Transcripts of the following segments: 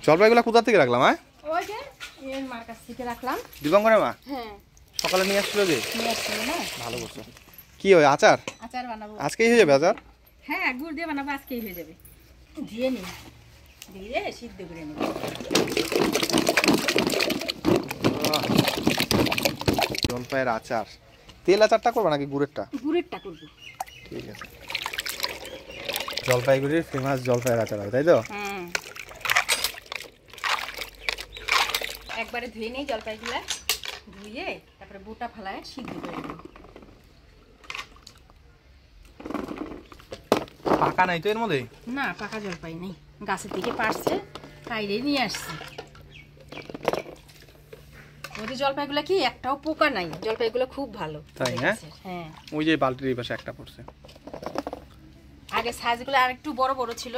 জলপাইগুলো কোথা থেকে রাখলাম? ওই যে এর মার কাছ থেকে রাখলাম। দীপঙ্করের মা? হ্যাঁ, সকালে নিয়ে আসছিল যে। নিয়ে আসছিল না? ভালো করছো। কি হয় আচার? আচার বানাবো আজকেই হয়ে যাবে আচার? হ্যাঁ, গুড় দিয়ে বানাবো, আজকেই হয়ে যাবে। দিয়ে নি, দিয়ে সিদ্ধ করে নেব। জলপাইয়ের আচার। তেল আচারটা করবো নাকি গুড়েরটা? গুড়েরটা করবো। ঠিক আছে। জলপাইগুড়ির ফেমাস জলপাইয়ের আচার হবে, তাই তো? একবারে ধুয়ে নেই জলপাইগুলা, ধুয়ে তারপরে বোটা ফেলায় সিদ্ধ করে নেব। পাকা নাই তো এর মধ্যে? না, পাকা জলপাই নেই, গাছের থেকে পাড়ছে, কাইরে নিয়ে আসছে। ওদের জলপাইগুলো কি একটাও পোকা নাই, জলপাইগুলো খুব ভালো। তাই না? হ্যাঁ, ওই যে বালতির এই পাশে একটা পড়ছে। আগে সাইজগুলো আরেকটু বড় বড় ছিল,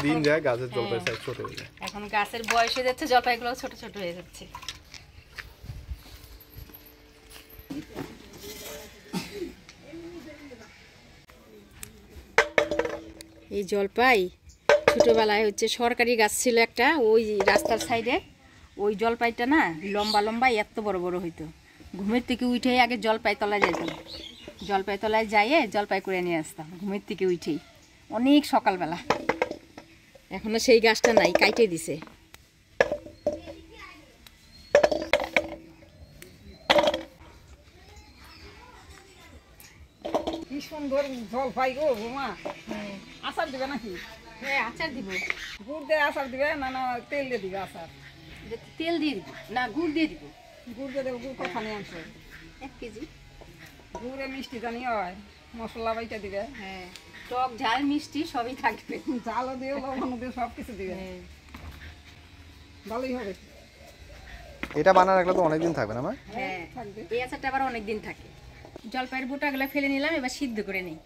দিন যায় গাছের জলপাই সাইজ ছোট হয়ে যায়। এখন গাছের বয়স হয়ে যাচ্ছে, জলপাইগুলো ছোট ছোট হয়ে যাচ্ছে। এই জলপাই ছোটবেলায় হচ্ছে সরকারি গাছ ছিল একটা, ওই রাস্তার সাইডে। ওই জলপাইটা না লম্বা লম্বা এত বড় বড় হইতো। ঘুমের থেকে উঠেই আগে জলপাই তলায় যেতাম, জলপাই তলায় যাইয়ে জলপাই করে নিয়ে আসতাম ঘুমের থেকে উঠেই, অনেক সকালবেলা। এখনো সেই গাছটা নাই, কাইটে দিছে। কি সুন্দর জলপাই গো বৌমা। আচার দিবে নাকি? হ্যাঁ, আচার দিব। গুড় দিয়ে আচার দিবে না না তেল দিয়ে দিবে আচার? তেল দিয়ে দিব না, গুড় দিয়ে দিব। গুড় দিয়ে দেবো। গুড় কত নিয়ে আনছো? 1 কেজি। গুড়ে মিষ্টি জানি হয়, মশলা বাইটা দিবে। হ্যাঁ, টক ঝাল মিষ্টি সবই থাকবে, জালও দিয়ে লবণ দিয়ে সব কিছু দিবে। ভালোই হবে। এটা বানায় রাখলে তো অনেকদিন থাকবে না মা? হ্যাঁ, থাকবে। এই আচারটা আবার অনেক দিন থাকে। জলপাইয়ের বোটাগুলো ফেলে নিলাম, এবার সিদ্ধ করে নিই।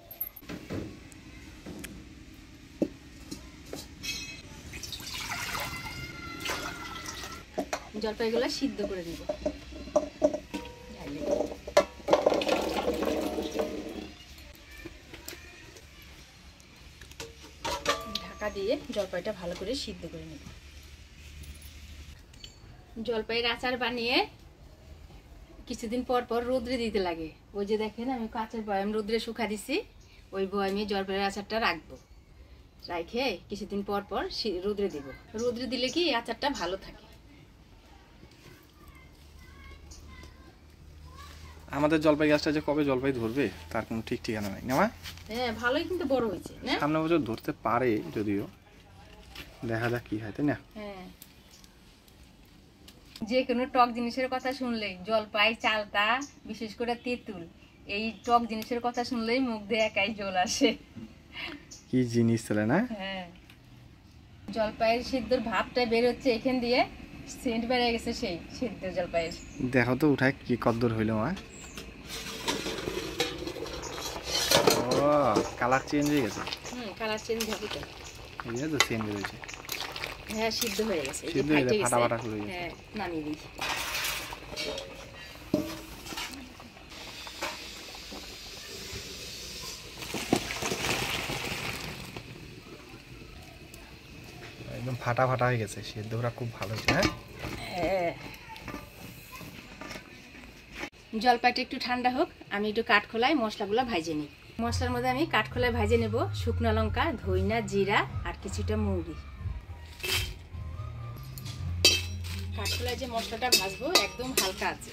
জলপাইগুলো সিদ্ধ করে নিব। ঢাকা দিয়ে জলপাইটা ভালো করে সিদ্ধ করে নিব। জলপাইয়ের আচার বানিয়ে কিছুদিন পর পর রোদ্রে দিতে লাগে। ওই যে দেখেন আমি কাঁচের বয়াম রোদ্রে শুকা দিছি, ওই বয়ামে জলপাইয়ের আচারটা রাখবো, রাখে কিছুদিন পর পর রোদ্রে দিব। রোদ্রে দিলে কি আচারটা ভালো থাকে। আমাদের জলপাই গাছটা যে কবে জলপাই ধরবে তার কোনো ঠিক ঠিকানা নাই না মা? হ্যাঁ, ভালোই কিন্তু বড় হয়েছে না? সামনে বছর ধরতে পারে, যদিও দেখা যাক কি হয়, তাই না? হ্যাঁ, যে কোনো টক জিনিসের কথা শুনলেই, জলপাই, চালতা, বিশেষ করে তেঁতুল, এই টক জিনিসের কথা শুনলেই মুখ দিয়ে একাই জল আসে। কি জিনিস তাহলে না? হ্যাঁ, জলপাইয়ের সিদ্ধর ভাবটা বের হচ্ছে এখান দিয়ে, সেন্ট বেড়ে গেছে সেই সিদ্ধ জলপাইয়ের। দেখো তো উঠায় কি কদ্দর হইল মা। ও কালার চেঞ্জ হয়ে গেছে। কালার চেঞ্জ হবে তো। এই যে তো চেঞ্জ হয়েছে। হ্যাঁ, সিদ্ধ হয়ে গেছে, এই যে সিদ্ধ হয়ে ফাটে ফাটা গেছে। ফাটা শুরু হয়ে গেছে। হ্যাঁ, নামিয়ে দিই। একদম ফাটা ফাটা হয়ে গেছে, সিদ্ধটা খুব ভালো হয়েছে। হ্যাঁ, জলপাইটা একটু ঠান্ডা হোক, আমি একটু কাঠখোলায় মশলাগুলো ভাজে নিই। মশলার মধ্যে আমি কাঠখোলায় ভাজে নেব শুকনো লঙ্কা, ধইনা, জিরা আর কিছুটা মৌরি। কাঠখোলায় যে মশলাটা ভাজবো একদম হালকা আছে।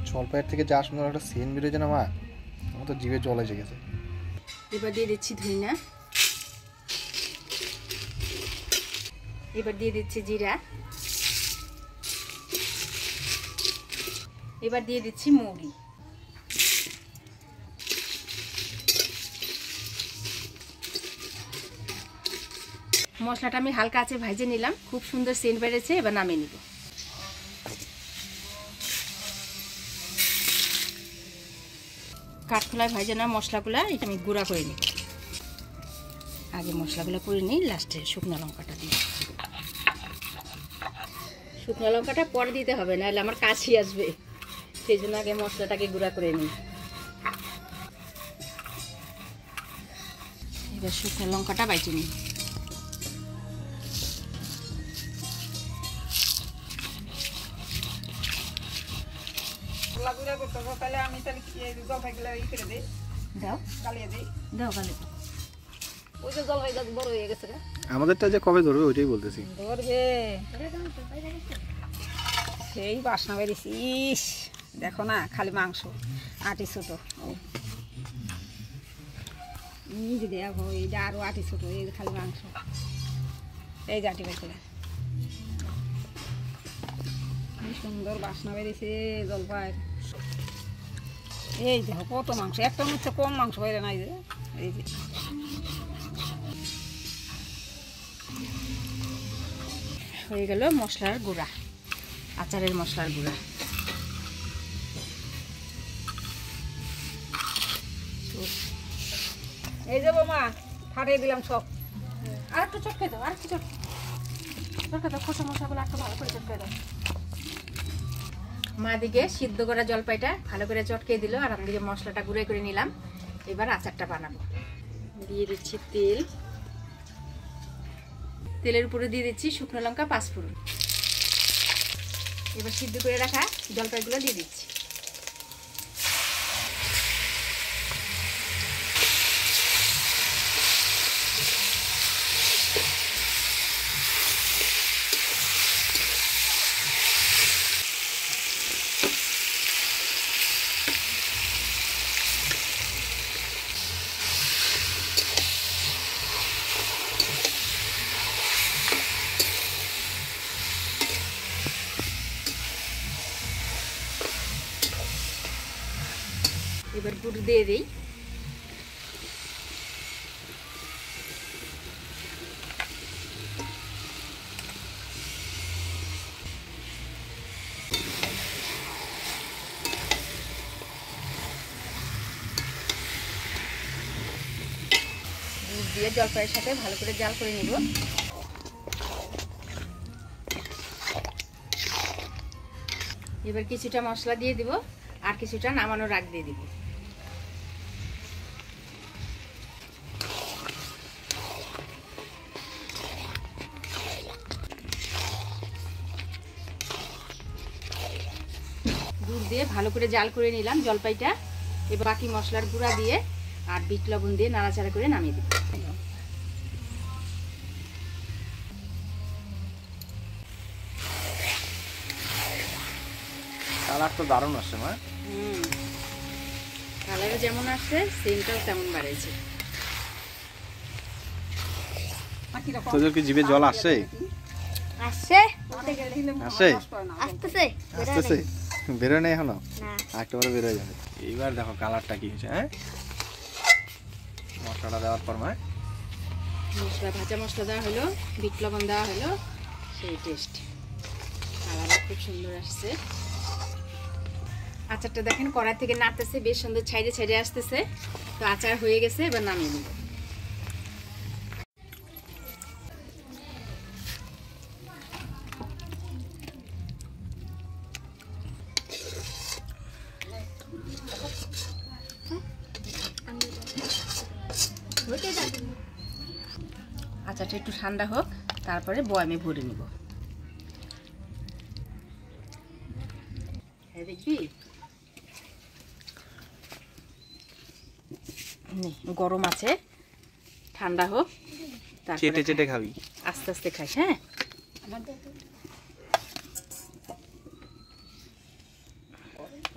জলপাইয়ের থেকে যা সুন্দর একটা সেন্ট বেরোচ্ছে না মা, আমার তো জিভে জল এসে গেছে। এবার দিয়ে দিচ্ছি ধইনা, এবার দিয়ে দিচ্ছি জিরা, এবার দিয়ে দিচ্ছি মৌরি। মশলাটা আমি হালকা আছে ভেজে নিলাম, খুব সুন্দর সেন্ট বেড়েছে, এবার নামিয়ে নিব। কাঠখোলায় ভেজে না মশলাগুলো এটা আমি গুঁড়া করে নিই। আগে মশলাগুলো করে নিই, লাস্টে শুকনো লঙ্কাটা দিই। শুকনো লঙ্কাটা পরে দিতে হবে, নাহলে আমার কাশি আসবে, সেই জন্য আগে মশলাটাকে গুঁড়া করে নিই। এবার শুকনো লঙ্কাটা বাইটে নিই। লাগুড়া করতে হবে, তাহলে আমি তাহলে কি এই জলপাইগুলো ই করে দিই, দাও গালিয়ে দিই। দাও গালে। ওই যে জলপাই গাছ বড় হয়ে গেছে রে। আমাদেরটা যে কবে ধরবে ওইটাই বলতেছি। ধরবে, সেই বাসনা বেরিয়েছি। ইস দেখো না, খালি মাংস, আটি ছোট। এই যে দেখো, এইটা আরো আটি ছোট, এই যে খালি মাংস, এই যে আটি বেরছে। কি সুন্দর বাসনা বেরিয়েছে জলপাই। এই দেখো কত মাংস, একটা হচ্ছে কম মাংস বাইরে নাই যে। এই যে হয়ে গেল মশলার গুঁড়া, আচারের মশলার গুঁড়া। এই যে বৌমা ফাটিয়ে দিলাম সব। আর একটু চটকে দাও, আর একটু চটকে দাও, খোসা মশলাগুলো একটু ভালো করে চটকে দাও। মা দিকে সিদ্ধ করা জলপাইটা ভালো করে চটকে দিল, আর আমি দিকে মশলাটা গুঁড়ো করে নিলাম। এবার আচারটা বানাবো। দিয়ে দিচ্ছি তেল, তেলের উপরে দিয়ে দিচ্ছি শুকনো লঙ্কা, পাঁচফোড়ন। এবার সিদ্ধ করে রাখা জলপাইগুলো দিয়ে দিচ্ছি। এবার গুড় দিয়ে দিই। গুড় দিয়ে জলপাইয়ের সাথে ভালো করে জাল করে নিব। এবার কিছুটা মশলা দিয়ে দিব, আর কিছুটা নামানোর আগ দিয়ে দিব। গুড় দিয়ে ভালো করে জাল করে নিলাম জলপাইটা। এবার বাকি মশলার গুঁড়া দিয়ে আর বিট লবণ দিয়ে নাড়াচাড়া করে নামিয়ে দিব। কালার তো দারুণ আসছে মা। কালারও যেমন আসছে, সেন্টটাও তেমন বাড়াইছে। তোদের কি জিভে জল আসছে? আসছে আসছে? আসতেছে আসতেছে? বেরোয় না এখনো? একটা করে বেরোয় যাবে। এইবার দেখো কালারটা কি হয়েছে। হ্যাঁ, মশলাটা দেওয়ার পর মা, মশলা ভাজা মশলা দেওয়া হলো, বিট লবণ দেওয়া হলো, সেই টেস্ট। কালারও খুব সুন্দর আসছে। আচারটা দেখেন কড়াই থেকে নাড়তেছে, বেশ সুন্দর ছাইড়ে ছাইড়ে আসতেছে। তো আচার হয়ে গেছে, এবার নামিয়ে নিব। আচারটা একটু ঠান্ডা হোক, তারপরে বয়ামে ভরে নিব। দেখবি গরম আছে, ঠান্ডা হোক, চেটে চেটে খাবি, আস্তে আস্তে খাইস। হ্যাঁ,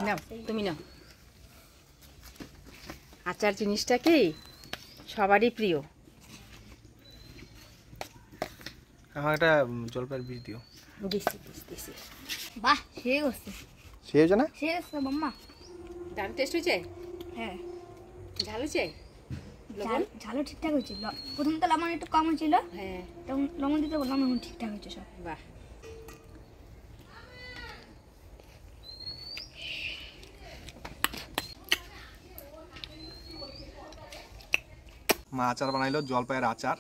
নাও তুমি নাও। আচার জিনিসটা কি সবারই প্রিয়। আমার একটা জলপাইয়ের বীজ দিও। দিছি দিছি। বাহ সে করছে সে হয়েছে না? সে করছে মাম্মা। দারুণ টেস্ট হয়েছে। হ্যাঁ ঝাল হয়েছে? ঝালও ঠিকঠাক হয়েছে। প্রথম তো লবণ একটু কম হয়েছিল, হ্যাঁ তখন লবণ দিতে বললাম, এখন ঠিকঠাক হয়েছে সব। বাহ, মা আচার বানাইলো, জলপাইয়ের আচার।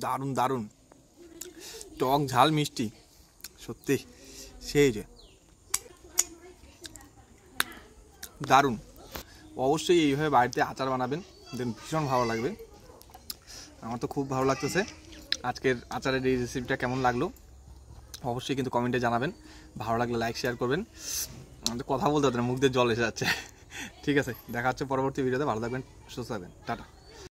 দারুণ দারুণ, টক ঝাল মিষ্টি, সত্যি সেই যে। দারুণ। অবশ্যই এইভাবে বাড়িতে আচার বানাবেন, দেন ভীষণ ভালো লাগবে। আমার তো খুব ভালো লাগতেছে। আজকের আচারের এই রেসিপিটা কেমন লাগলো অবশ্যই কিন্তু কমেন্টে জানাবেন। ভালো লাগলে লাইক শেয়ার করবেন। আমাদের কথা বলতে হতো না, মুখ দিয়ে জল এসে যাচ্ছে। ঠিক আছে, দেখা হচ্ছে পরবর্তী ভিডিওতে। ভালো থাকবেন, সুস্থ থাকবেন, টাটা।